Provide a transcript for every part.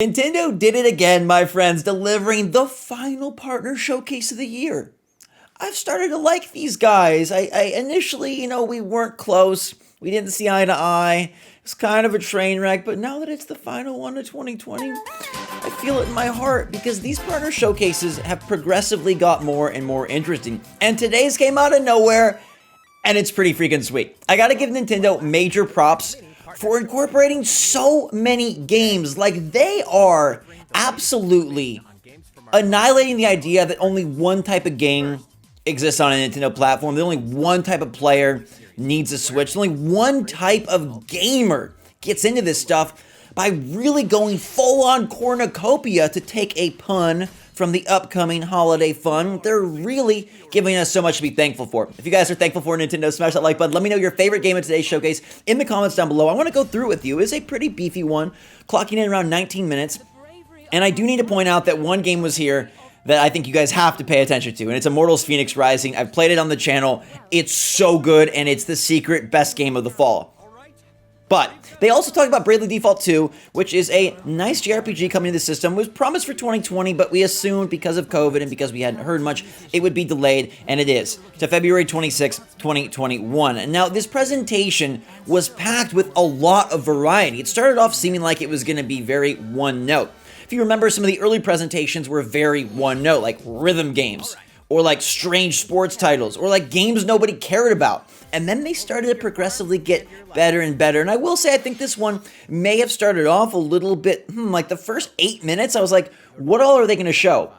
Nintendo did it again, my friends, delivering the final partner showcase of the year. I've started to like these guys. I initially, we weren't close. We didn't see eye to eye. It's kind of a train wreck, but now that it's the final one of 2020, I feel it in my heart because these partner showcases have progressively got more and more interesting. And today's came out of nowhere, and it's pretty freaking sweet. I gotta give Nintendo major props for incorporating so many games. Like, they are absolutely annihilating the idea that only one type of game exists on a Nintendo platform, that only one type of player needs a Switch, only one type of gamer gets into this stuff by really going full-on cornucopia, to take a pun from the upcoming holiday fun. They're really giving us so much to be thankful for. If you guys are thankful for Nintendo, smash that like button. Let me know your favorite game of today's showcase in the comments down below. I want to go through it with you. It's a pretty beefy one, clocking in around 19 minutes. And I do need to point out that one game was here that I think you guys have to pay attention to, and it's Immortals Fenyx Rising. I've played it on the channel. It's so good, and it's the secret best game of the fall. But they also talked about Bravely Default 2, which is a nice JRPG coming to the system. It was promised for 2020, but we assumed because of COVID and because we hadn't heard much, it would be delayed, and it is, to February 26, 2021. And now, this presentation was packed with a lot of variety. It started off seeming like it was going to be very one-note. If you remember, some of the early presentations were very one-note, like rhythm games, or like strange sports titles, or like games nobody cared about. And then they started to progressively get better and better. And I will say, I think this one may have started off a little bit, like the first 8 minutes, I was like, what all are they going to show?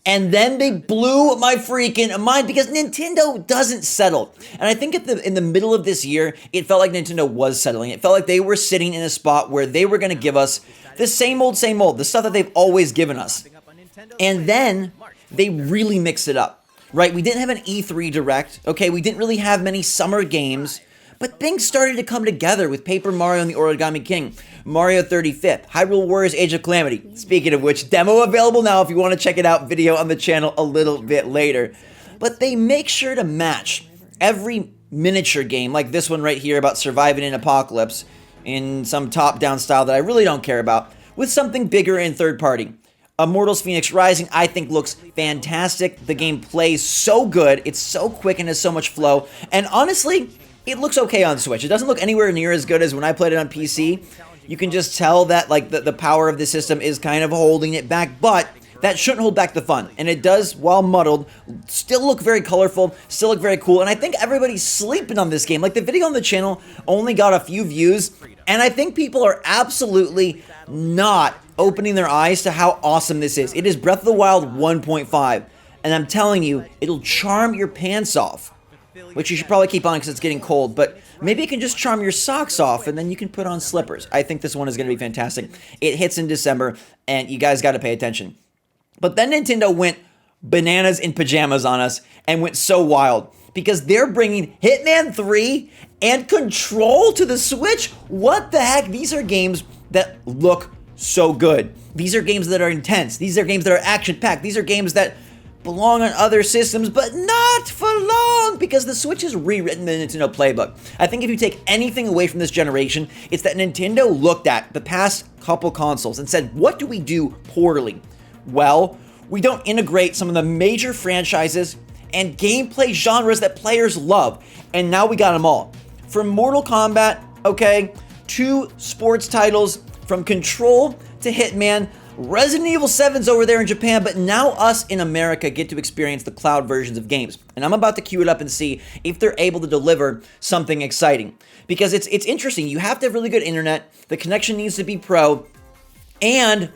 And then they blew my freaking mind because Nintendo doesn't settle. And I think in the middle of this year, it felt like Nintendo was settling. It felt like they were sitting in a spot where they were going to give us the same old, the stuff that they've always given us. And then they really mixed it up. Right, we didn't have an E3 Direct, okay, we didn't really have many summer games, but things started to come together with Paper Mario and the Origami King, Mario 35th, Hyrule Warriors Age of Calamity. Speaking of which, demo available now if you want to check it out, video on the channel a little bit later. But they make sure to match every miniature game, like this one right here about surviving an apocalypse in some top-down style that I really don't care about, with something bigger and third-party. Immortals Fenyx Rising, I think, looks fantastic. The game plays so good. It's so quick and has so much flow. And honestly, it looks okay on Switch. It doesn't look anywhere near as good as when I played it on PC. You can just tell that like the power of the system is kind of holding it back, but that shouldn't hold back the fun. And it does, while muddled, still look very colorful, still look very cool. And I think everybody's sleeping on this game. Like, the video on the channel only got a few views, and I think people are absolutely not opening their eyes to how awesome this is. It is Breath of the Wild 1.5, and I'm telling you, it'll charm your pants off, which you should probably keep on because it's getting cold, but maybe it can just charm your socks off, and then you can put on slippers. I think this one is going to be fantastic. It hits in December, and you guys got to pay attention. But then Nintendo went bananas in pajamas on us and went so wild because they're bringing Hitman 3 and Control to the Switch. What the heck? These are games that look so good. These are games that are intense. These are games that are action-packed. These are games that belong on other systems, but not for long, because the Switch has rewritten the Nintendo playbook. I think if you take anything away from this generation, it's that Nintendo looked at the past couple consoles and said, what do we do poorly? Well, we don't integrate some of the major franchises and gameplay genres that players love, and now we got them all. From Mortal Kombat, okay, to sports titles, from Control to Hitman, Resident Evil 7's over there in Japan, but now us in America get to experience the cloud versions of games. And I'm about to queue it up and see if they're able to deliver something exciting. Because it's interesting, you have to have really good internet, the connection needs to be pro, and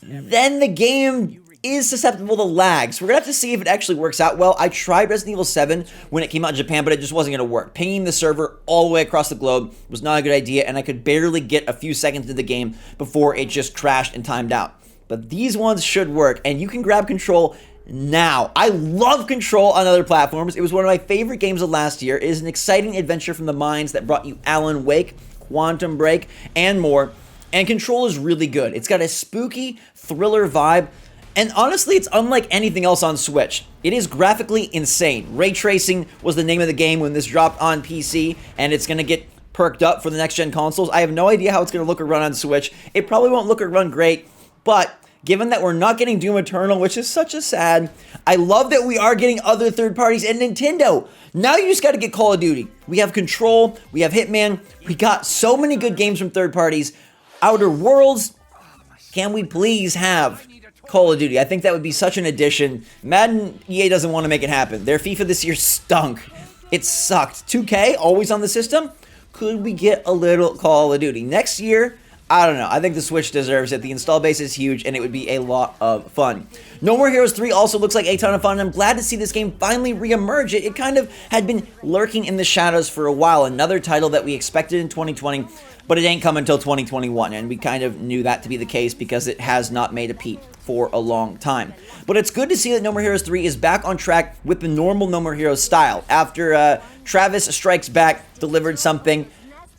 then the game is susceptible to lag. So we're going to have to see if it actually works out well. I tried Resident Evil 7 when it came out in Japan, but it just wasn't going to work. Pinging the server all the way across the globe was not a good idea, and I could barely get a few seconds into the game before it just crashed and timed out. But these ones should work, and you can grab Control now. I love Control on other platforms. It was one of my favorite games of last year. It is an exciting adventure from the minds that brought you Alan Wake, Quantum Break, and more. And Control is really good. It's got a spooky thriller vibe. And honestly, it's unlike anything else on Switch. It is graphically insane. Ray tracing was the name of the game when this dropped on PC, and it's going to get perked up for the next-gen consoles. I have no idea how it's going to look or run on Switch. It probably won't look or run great, but given that we're not getting Doom Eternal, which is such a sad, I love that we are getting other third parties and Nintendo. Now you just got to get Call of Duty. We have Control, we have Hitman, we got so many good games from third parties. Outer Worlds, can we please have Call of Duty? I think that would be such an addition. Madden, EA doesn't want to make it happen. Their FIFA this year stunk. It sucked. 2K, always on the system. Could we get a little Call of Duty? Next year, I don't know. I think the Switch deserves it. The install base is huge, and it would be a lot of fun. No More Heroes 3 also looks like a ton of fun, and I'm glad to see this game finally reemerge. It kind of had been lurking in the shadows for a while. Another title that we expected in 2020, but it ain't come until 2021, and we kind of knew that to be the case because it has not made a peep for a long time. But it's good to see that No More Heroes 3 is back on track with the normal No More Heroes style. After Travis Strikes Back delivered something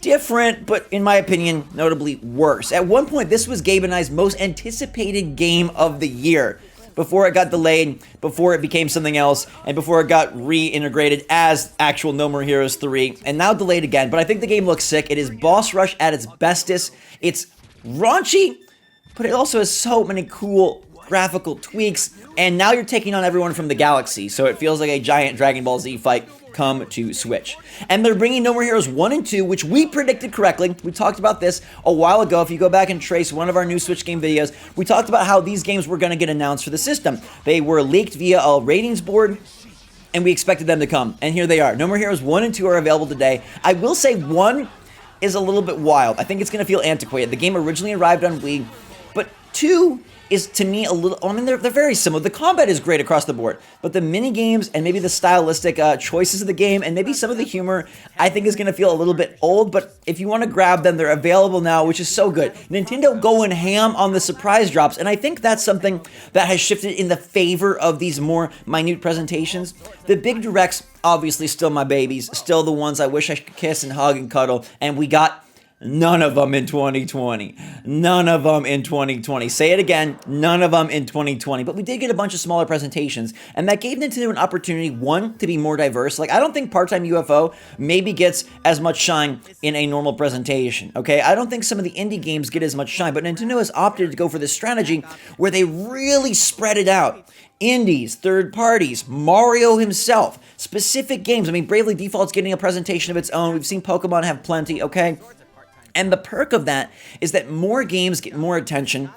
different, but in my opinion, notably worse. At one point, this was Gabe and I's most anticipated game of the year. Before it got delayed, before it became something else, and before it got reintegrated as actual No More Heroes 3, and now delayed again. But I think the game looks sick. It is boss rush at its bestest. It's raunchy, but it also has so many cool graphical tweaks, and now you're taking on everyone from the galaxy, so it feels like a giant Dragon Ball Z fight come to Switch. And they're bringing No More Heroes 1 and 2, which we predicted correctly. We talked about this a while ago. If you go back and trace one of our new Switch game videos, we talked about how these games were going to get announced for the system. They were leaked via a ratings board, and we expected them to come. And here they are. No More Heroes 1 and 2 are available today. I will say 1 is a little bit wild. I think it's going to feel antiquated. The game originally arrived on Wii, but 2 is to me a little, I mean, they're very similar. The combat is great across the board, but the mini games and maybe the stylistic choices of the game and maybe some of the humor, I think is going to feel a little bit old, but if you want to grab them, they're available now, which is so good. Nintendo going ham on the surprise drops, and I think that's something that has shifted in the favor of these more minute presentations. The big directs, obviously still my babies, still the ones I wish I could kiss and hug and cuddle, and we got none of them in 2020. None of them in 2020. Say it again, none of them in 2020. But we did get a bunch of smaller presentations, and that gave Nintendo an opportunity, one, to be more diverse. Like, I don't think Part-Time UFO maybe gets as much shine in a normal presentation, okay? I don't think some of the indie games get as much shine, but Nintendo has opted to go for this strategy where they really spread it out. Indies, third parties, Mario himself, specific games. I mean, Bravely Default's getting a presentation of its own. We've seen Pokemon have plenty, okay? And the perk of that is that more games get more attention,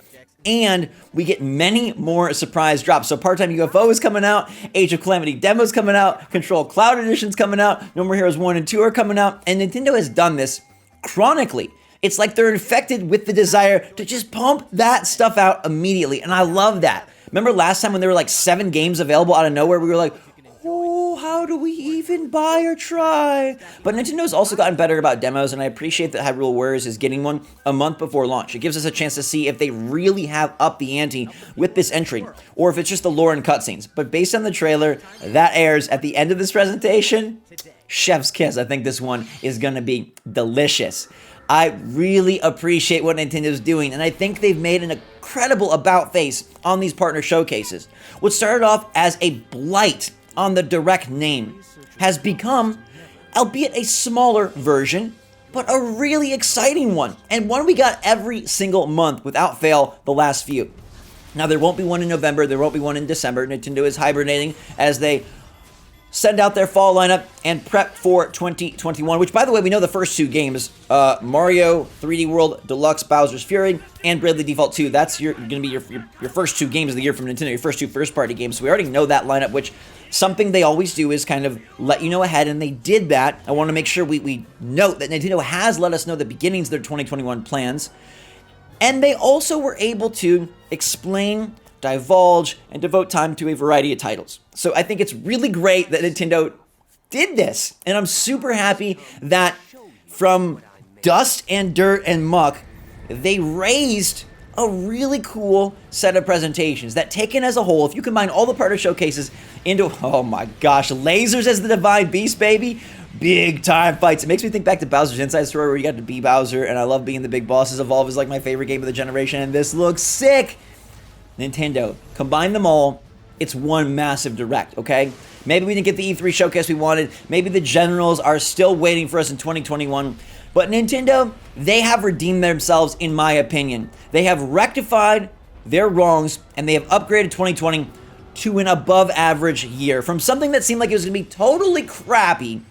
and we get many more surprise drops. So Part-Time UFO is coming out, Age of Calamity demo's coming out, Control Cloud Edition's coming out, No More Heroes 1 and 2 are coming out, and Nintendo has done this chronically. It's like they're infected with the desire to just pump that stuff out immediately, and I love that. Remember last time when there were like 7 games available out of nowhere, we were like, oh, how do we even buy or try? But Nintendo's also gotten better about demos, and I appreciate that Hyrule Warriors is getting one a month before launch. It gives us a chance to see if they really have upped the ante with this entry, or if it's just the lore and cutscenes. But based on the trailer that airs at the end of this presentation, chef's kiss. I think this one is going to be delicious. I really appreciate what Nintendo's doing, and I think they've made an incredible about face on these partner showcases. What started off as a blight on the Direct name has become, albeit a smaller version, but a really exciting one, and one we got every single month without fail the last few. Now, there won't be one in November, there won't be one in December. Nintendo is hibernating as they send out their fall lineup and prep for 2021, which, by the way, we know the first 2 games, Mario 3D World Deluxe Bowser's Fury and Bravely Default 2. That's going to be your first 2 games of the year from Nintendo, your first 2 first-party games. So we already know that lineup, which something they always do is kind of let you know ahead, and they did that. I want to make sure we note that Nintendo has let us know the beginnings of their 2021 plans, and they also were able to explain, divulge, and devote time to a variety of titles. So I think it's really great that Nintendo did this, and I'm super happy that from dust and dirt and muck, they raised a really cool set of presentations that, taken as a whole, if you combine all the partner showcases into, oh my gosh, lasers as the divine beast, baby, big time fights. It makes me think back to Bowser's Inside Story, where you got to be Bowser, and I love being the big bosses. Evolve is like my favorite game of the generation, and this looks sick. Nintendo, combine them all, it's one massive direct, okay? Maybe we didn't get the E3 showcase we wanted. Maybe the generals are still waiting for us in 2021. But Nintendo, they have redeemed themselves, in my opinion. They have rectified their wrongs, and they have upgraded 2020 to an above average year. From something that seemed like it was going to be totally crappy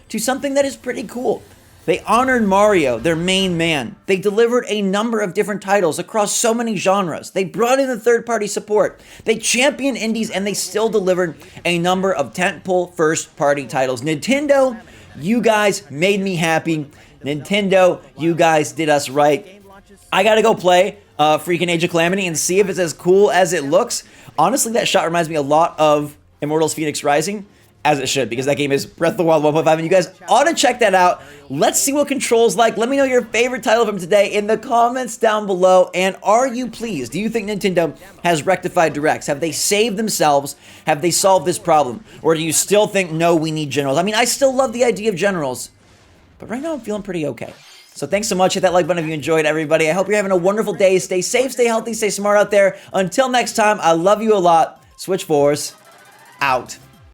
to something that is pretty cool. They honored Mario, their main man. They delivered a number of different titles across so many genres. They brought in the third-party support. They championed indies, and they still delivered a number of tentpole first-party titles. Nintendo, you guys made me happy. Nintendo, you guys did us right. I gotta go play freaking Age of Calamity and see if it's as cool as it looks. Honestly, that shot reminds me a lot of Immortals Phoenix Rising, as it should, because that game is Breath of the Wild 1.5, and you guys ought to check that out. Let's see what controls like. Let me know your favorite title from today in the comments down below, and are you pleased? Do you think Nintendo has rectified directs? Have they saved themselves? Have they solved this problem? Or do you still think, no, we need generals? I mean, I still love the idea of generals, but right now I'm feeling pretty okay. So thanks so much. Hit that like button if you enjoyed, everybody. I hope you're having a wonderful day. Stay safe, stay healthy, stay smart out there. Until next time, I love you a lot. SwitchForce, out.